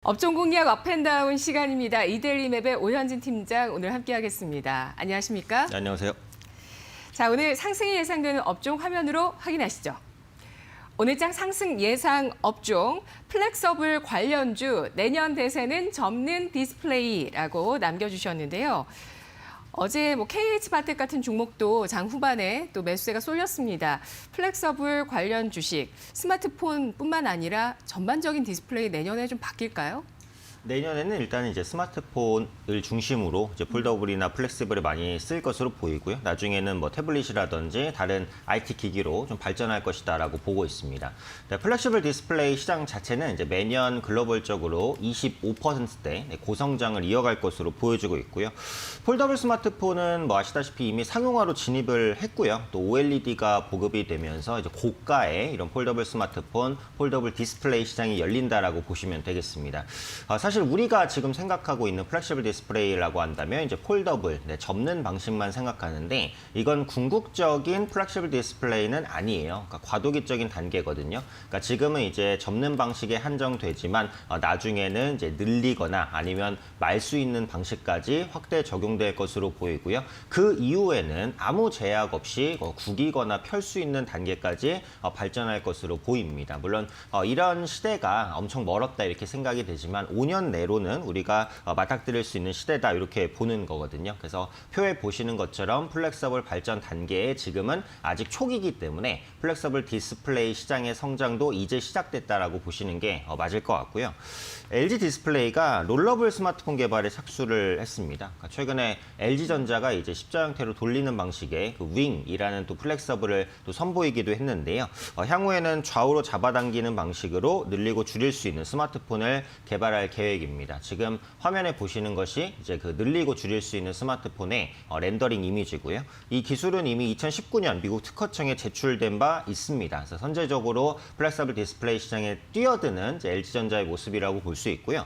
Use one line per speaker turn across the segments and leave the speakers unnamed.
업종 공략 업앤다운 시간입니다. 이데일리맵의 오현진 팀장 오늘 함께하겠습니다. 안녕하십니까?
네, 안녕하세요.
자, 오늘 상승이 예상되는 업종 화면으로 확인하시죠. 오늘장 상승 예상 업종 플렉서블 관련주 내년 대세는 접는 디스플레이라고 남겨주셨는데요. 어제 KH바텍 같은 종목도 장 후반에 또 매수세가 쏠렸습니다. 플렉서블 관련 주식, 스마트폰뿐만 아니라 전반적인 디스플레이 내년에 좀 바뀔까요?
내년에는 일단 이제 스마트폰을 중심으로 이제 폴더블이나 플렉시블을 많이 쓸 것으로 보이고요. 나중에는 뭐 태블릿이라든지 다른 IT 기기로 좀 발전할 것이다라고 보고 있습니다. 네, 플렉시블 디스플레이 시장 자체는 이제 매년 글로벌적으로 25%대 고성장을 이어갈 것으로 보여지고 있고요. 폴더블 스마트폰은 뭐 아시다시피 이미 상용화로 진입을 했고요. 또 OLED가 보급이 되면서 이제 고가의 이런 폴더블 스마트폰, 폴더블 디스플레이 시장이 열린다라고 보시면 되겠습니다. 사실 우리가 지금 생각하고 있는 플렉시블 디스플레이라고 한다면 이제 폴더블, 접는 방식만 생각하는데 이건 궁극적인 플렉시블 디스플레이는 아니에요. 그러니까 과도기적인 단계거든요. 그러니까 지금은 이제 접는 방식에 한정되지만 나중에는 이제 늘리거나 아니면 말 수 있는 방식까지 확대 적용될 것으로 보이고요. 그 이후에는 아무 제약 없이 구기거나 펼 수 있는 단계까지 발전할 것으로 보입니다. 물론 이런 시대가 엄청 멀었다 이렇게 생각이 되지만 5년 내로는 우리가 맞닥뜨릴 수 있는 시대다 이렇게 보는 거거든요. 그래서 표에 보시는 것처럼 플렉서블 발전 단계에 지금은 아직 초기이기 때문에 플렉서블 디스플레이 시장의 성장도 이제 시작됐다라고 보시는 게 맞을 것 같고요. LG 디스플레이가 롤러블 스마트폰 개발에 착수를 했습니다. 그러니까 최근에 LG전자가 이제 십자 형태로 돌리는 방식의 그 윙이라는 또 플렉서블을 또 선보이기도 했는데요. 향후에는 좌우로 잡아당기는 방식으로 늘리고 줄일 수 있는 스마트폰을 개발할 계획입니다. 지금 화면에 보시는 것이 이제 그 늘리고 줄일 수 있는 스마트폰의 렌더링 이미지고요. 이 기술은 이미 2019년 미국 특허청에 제출된 바 있습니다. 그래서 선제적으로 플렉서블 디스플레이 시장에 뛰어드는 LG전자의 모습이라고 볼 수 있고요.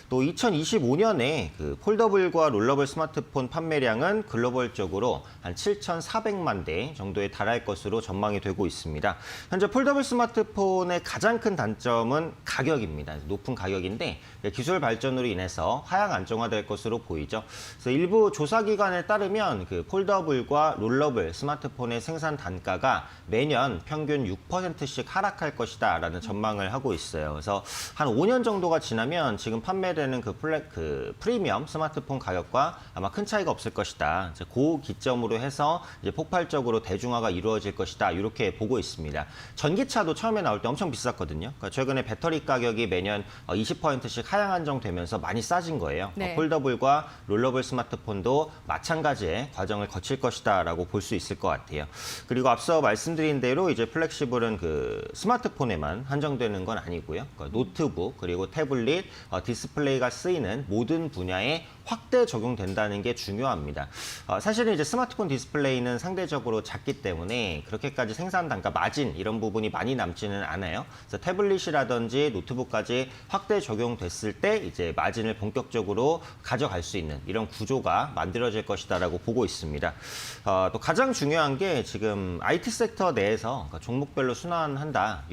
또 2025년에 그 폴더블과 롤러블 스마트폰 판매량은 글로벌적으로 한 7,400만 대 정도에 달할 것으로 전망이 되고 있습니다. 현재 폴더블 스마트폰의 가장 큰 단점은 가격입니다. 높은 가격인데 기술 발전으로 인해서 하향 안정화될 것으로 보이죠. 그래서 일부 조사기관에 따르면 그 폴더블과 롤러블 스마트폰의 생산 단가가 매년 평균 6%씩 하락할 것이다라는 전망을 하고 있어요. 그래서 한 5년 정도가 지나면 지금 판매되는 그 프리미엄 스마트폰 가격과 아마 큰 차이가 없을 것이다. 이제 그 기점으로 해서 이제 폭발적으로 대중화가 이루어질 것이다. 이렇게 보고 있습니다. 전기차도 처음에 나올 때 엄청 비쌌거든요. 그러니까 최근에 배터리 가격이 매년 20%씩 하향 안정되면서 많이 싸진 거예요.
네.
폴더블과 롤러블 스마트폰도 마찬가지의 과정을 거칠 것이다라고 볼 수 있을 것 같아요. 그리고 앞서 말씀드린 대로 이제 플렉시블은 그 스마트폰에만 한정되는 건 아니고요. 그러니까 노트북 그리고 태블릿, 디스플레이가 쓰이는 모든 분야에 확대 적용된다는 게 중요합니다. 사실은 이제 스마트폰 디스플레이는 상대적으로 작기 때문에 그렇게까지 생산 단가, 마진 이런 부분이 많이 남지는 않아요. 그래서 태블릿이라든지 노트북까지 확대 적용됐을 때 이제 마진을 본격적으로 가져갈 수 있는 이런 구조가 만들어질 것이다라고 보고 있습니다. 또 가장 중요한 게 지금 IT 섹터 내에서 종목별로 순환한다.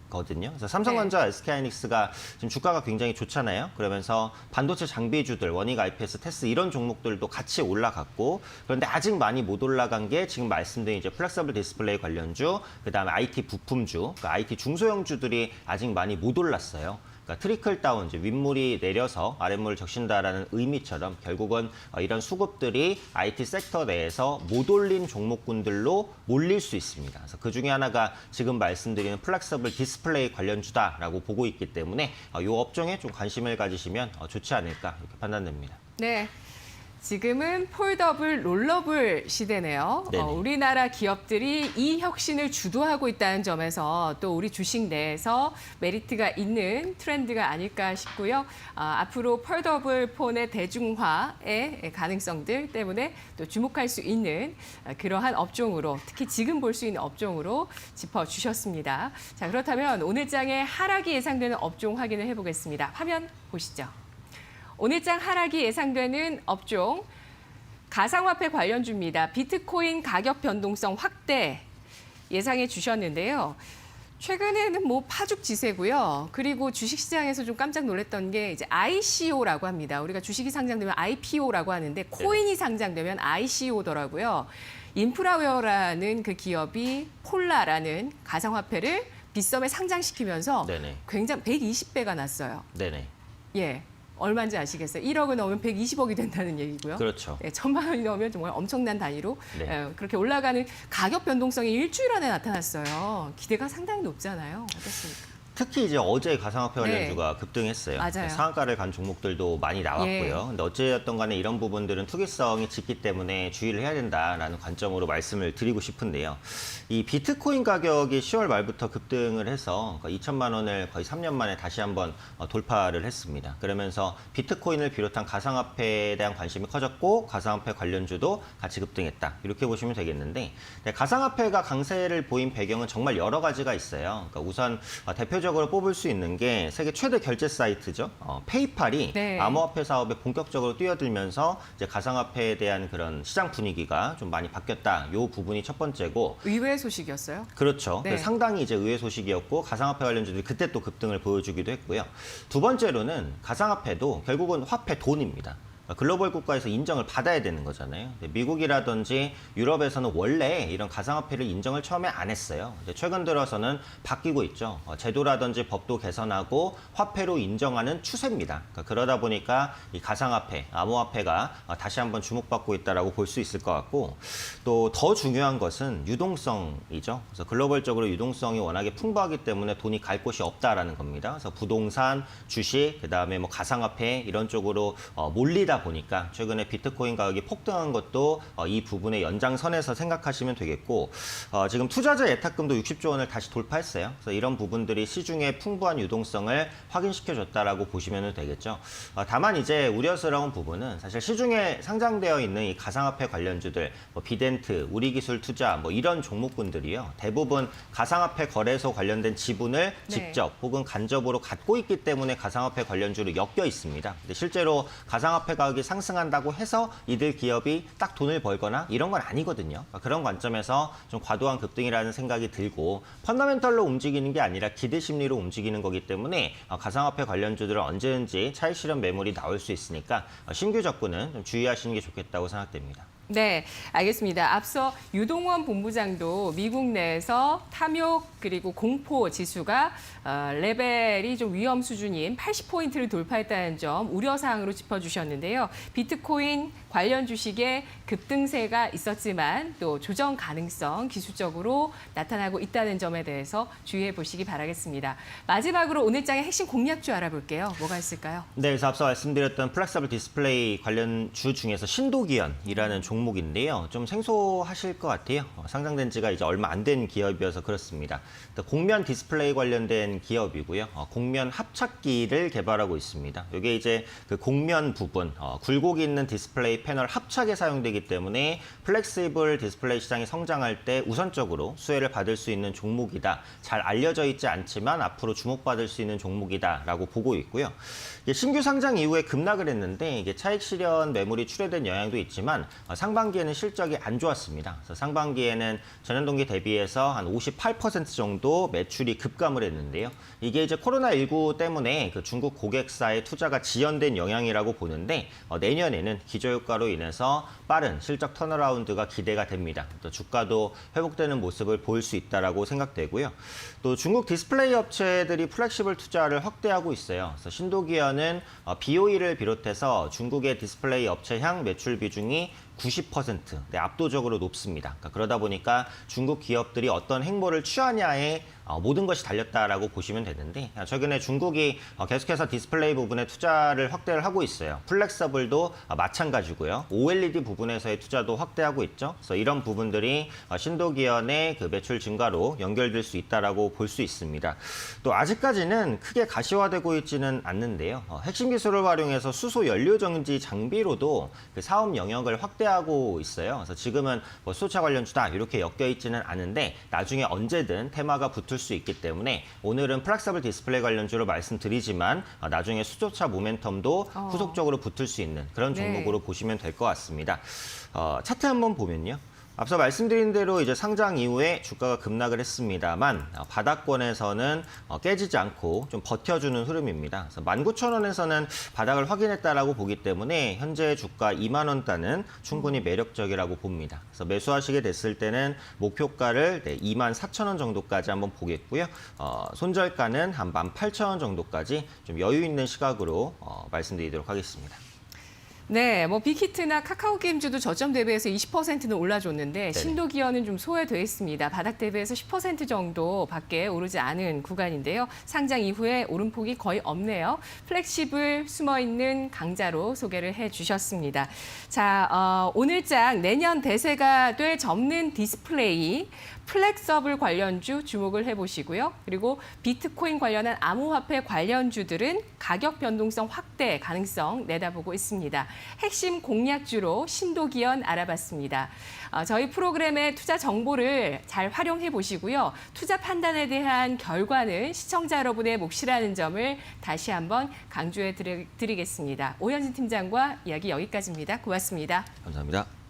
거든요. 그래서 삼성전자, SK하이닉스가 지금 주가가 굉장히 좋잖아요. 그러면서 반도체 장비주들, 원익, IPS, 테스 이런 종목들도 같이 올라갔고 그런데 아직 많이 못 올라간 게 지금 말씀드린 이제 플렉서블 디스플레이 관련주, 그다음에 IT 부품주, 그러니까 IT 중소형주들이 아직 많이 못 올랐어요. 그러니까 트리클 다운, 이제 윗물이 내려서 아랫물을 적신다라는 의미처럼 결국은 이런 수급들이 IT 섹터 내에서 못 올린 종목군들로 몰릴 수 있습니다. 그래서 그 중에 하나가 지금 말씀드리는 플렉서블 디스플레이 관련주다라고 보고 있기 때문에 이 업종에 좀 관심을 가지시면 좋지 않을까 이렇게 판단됩니다.
네. 지금은 폴더블, 롤러블 시대네요. 우리나라 기업들이 이 혁신을 주도하고 있다는 점에서 또 우리 주식 내에서 메리트가 있는 트렌드가 아닐까 싶고요. 앞으로 폴더블 폰의 대중화의 가능성들 때문에 또 주목할 수 있는 그러한 업종으로, 특히 지금 볼 수 있는 업종으로 짚어주셨습니다. 자, 그렇다면 오늘장의 하락이 예상되는 업종 확인을 해보겠습니다. 화면 보시죠. 오늘장 하락이 예상되는 업종, 가상화폐 관련주입니다. 비트코인 가격 변동성 확대 예상해 주셨는데요. 최근에는 뭐 파죽지세고요. 그리고 주식시장에서 좀 깜짝 놀랐던 게 이제 ICO라고 합니다. 우리가 주식이 상장되면 IPO라고 하는데 코인이 상장되면 ICO더라고요. 인프라웨어라는 그 기업이 폴라라는 가상화폐를 빗썸에 상장시키면서
네네.
굉장히 120배가 났어요.
네네.
예. 얼마인지 아시겠어요? 1억을 넣으면 120억이 된다는 얘기고요.
그렇죠.
예, 1,000만 원이 넣으면 정말 엄청난 단위로
네.
그렇게 올라가는 가격 변동성이 일주일 안에 나타났어요. 기대가 상당히 높잖아요. 어떻습니까?
특히 이제 어제 가상화폐
네.
관련주가 급등했어요.
맞아요.
상한가를 간 종목들도 많이 나왔고요.
예.
근데 어찌됐든 간에 이런 부분들은 투기성이 짙기 때문에 주의를 해야 된다라는 관점으로 말씀을 드리고 싶은데요. 이 비트코인 가격이 10월 말부터 급등을 해서 2천만 원을 거의 3년 만에 다시 한번 돌파를 했습니다. 그러면서 비트코인을 비롯한 가상화폐에 대한 관심이 커졌고 가상화폐 관련주도 같이 급등했다. 이렇게 보시면 되겠는데 가상화폐가 강세를 보인 배경은 정말 여러 가지가 있어요. 그러니까 우선 대표적으로 뽑을 수 있는 게 세계 최대 결제 사이트죠. 페이팔이
네.
암호화폐 사업에 본격적으로 뛰어들면서 이제 가상화폐에 대한 그런 시장 분위기가 좀 많이 바뀌었다. 이 부분이 첫 번째고.
의외의 소식이었어요.
그렇죠.
네.
상당히 이제 의외 소식이었고 가상화폐 관련주들이 그때 또 급등을 보여주기도 했고요. 두 번째로는 가상화폐도 결국은 화폐 돈입니다. 글로벌 국가에서 인정을 받아야 되는 거잖아요. 미국이라든지 유럽에서는 원래 이런 가상화폐를 인정을 처음에 안 했어요. 최근 들어서는 바뀌고 있죠. 제도라든지 법도 개선하고 화폐로 인정하는 추세입니다. 그러다 보니까 이 가상화폐, 암호화폐가 다시 한번 주목받고 있다라고 볼 수 있을 것 같고 또 더 중요한 것은 유동성이죠. 그래서 글로벌적으로 유동성이 워낙에 풍부하기 때문에 돈이 갈 곳이 없다라는 겁니다. 그래서 부동산, 주식, 그다음에 뭐 가상화폐 이런 쪽으로 몰리다 보니까 최근에 비트코인 가격이 폭등한 것도 이 부분의 연장선에서 생각하시면 되겠고 지금 투자자 예탁금도 60조 원을 다시 돌파했어요. 그래서 이런 부분들이 시중의 풍부한 유동성을 확인시켜줬다라고 보시면 되겠죠. 다만 이제 우려스러운 부분은 사실 시중에 상장되어 있는 이 가상화폐 관련주들, 뭐 비덴트, 우리기술투자 뭐 이런 종목군들이요. 대부분 가상화폐 거래소 관련된 지분을
네.
직접 혹은 간접으로 갖고 있기 때문에 가상화폐 관련주로 엮여 있습니다. 근데 실제로 가상화폐 가격이 상승한다고 해서 이들 기업이 딱 돈을 벌거나 이런 건 아니거든요. 그런 관점에서 좀 과도한 급등이라는 생각이 들고 펀더멘털로 움직이는 게 아니라 기대 심리로 움직이는 거기 때문에 가상화폐 관련주들은 언제든지 차익 실현 매물이 나올 수 있으니까 신규 접근은 좀 주의하시는 게 좋겠다고 생각됩니다.
네, 알겠습니다. 앞서 유동원 본부장도 미국 내에서 탐욕 그리고 공포 지수가 레벨이 좀 위험 수준인 80포인트를 돌파했다는 점 우려사항으로 짚어주셨는데요. 비트코인 관련 주식에 급등세가 있었지만 또 조정 가능성 기술적으로 나타나고 있다는 점에 대해서 주의해 보시기 바라겠습니다. 마지막으로 오늘 장의 핵심 공략주 알아볼게요. 뭐가 있을까요?
네, 그래서 앞서 말씀드렸던 플렉서블 디스플레이 관련 주 중에서 신도기현이라는 종목인데요. 좀 생소하실 것 같아요. 상장된 지가 이제 얼마 안 된 기업이어서 그렇습니다. 공면 디스플레이 관련된 기업이고요. 공면 합착기를 개발하고 있습니다. 이게 이제 그 공면 부분, 굴곡이 있는 디스플레이 패널 합착에 사용되기 때문에 플렉시블 디스플레이 시장이 성장할 때 우선적으로 수혜를 받을 수 있는 종목이다. 잘 알려져 있지 않지만 앞으로 주목받을 수 있는 종목이다라고 보고 있고요. 신규 상장 이후에 급락을 했는데 이게 차익 실현 매물이 출회된 영향도 있지만 상반기에는 실적이 안 좋았습니다. 그래서 상반기에는 전년 동기 대비해서 한 58% 정도 매출이 급감을 했는데요. 이게 이제 코로나19 때문에 그 중국 고객사의 투자가 지연된 영향이라고 보는데 내년에는 기저효과로 인해서 빠른 실적 턴어라운드가 기대가 됩니다. 또 주가도 회복되는 모습을 보일 수 있다라고 생각되고요. 또 중국 디스플레이 업체들이 플렉시블 투자를 확대하고 있어요. 그래서 신도기현은 BOE를 비롯해서 중국의 디스플레이 업체 향 매출 비중이 90%, 압도적으로 높습니다. 그러다 보니까 중국 기업들이 어떤 행보를 취하냐에 모든 것이 달렸다라고 보시면 되는데 최근에 중국이 계속해서 디스플레이 부분에 투자를 확대를 하고 있어요. 플렉서블도 마찬가지고요. OLED 부분에서의 투자도 확대하고 있죠. 그래서 이런 부분들이 신도기현의 그 매출 증가로 연결될 수 있다라고 볼 수 있습니다. 또 아직까지는 크게 가시화되고 있지는 않는데요. 핵심 기술을 활용해서 수소 연료 정지 장비로도 그 사업 영역을 확대하고 있어요. 그래서 지금은 뭐 수소차 관련주다 이렇게 엮여 있지는 않은데 나중에 언제든 테마가 붙을 수 있기 때문에 오늘은 플렉서블 디스플레이 관련주로 말씀드리지만 나중에 수소차 모멘텀도 후속적으로 붙을 수 있는 그런 종목으로 보시면 될 것 같습니다. 차트 한번 보면요. 앞서 말씀드린 대로 이제 상장 이후에 주가가 급락을 했습니다만 바닥권에서는 깨지지 않고 좀 버텨주는 흐름입니다. 그래서 19,000원에서는 바닥을 확인했다라고 보기 때문에 현재 주가 2만 원 단은 충분히 매력적이라고 봅니다. 그래서 매수하시게 됐을 때는 목표가를 24,000원 정도까지 한번 보겠고요. 손절가는 한 18,000원 정도까지 좀 여유 있는 시각으로 말씀드리도록 하겠습니다.
네, 뭐 빅히트나 카카오 게임즈도 저점 대비해서 20%는 올라줬는데 신도기어는 좀 소외돼 있습니다. 바닥 대비해서 10% 정도밖에 오르지 않은 구간인데요. 상장 이후에 오름폭이 거의 없네요. 플렉시블 숨어있는 강자로 소개를 해주셨습니다. 자, 오늘장 내년 대세가 될 접는 디스플레이, 플렉서블 관련주 주목을 해보시고요. 그리고 비트코인 관련한 암호화폐 관련주들은 가격 변동성 확대 가능성 내다보고 있습니다. 핵심 공략주로 신도기현 알아봤습니다. 저희 프로그램의 투자 정보를 잘 활용해 보시고요. 투자 판단에 대한 결과는 시청자 여러분의 몫이라는 점을 다시 한번 강조해 드리겠습니다. 오현진 팀장과 이야기 여기까지입니다. 고맙습니다.
감사합니다.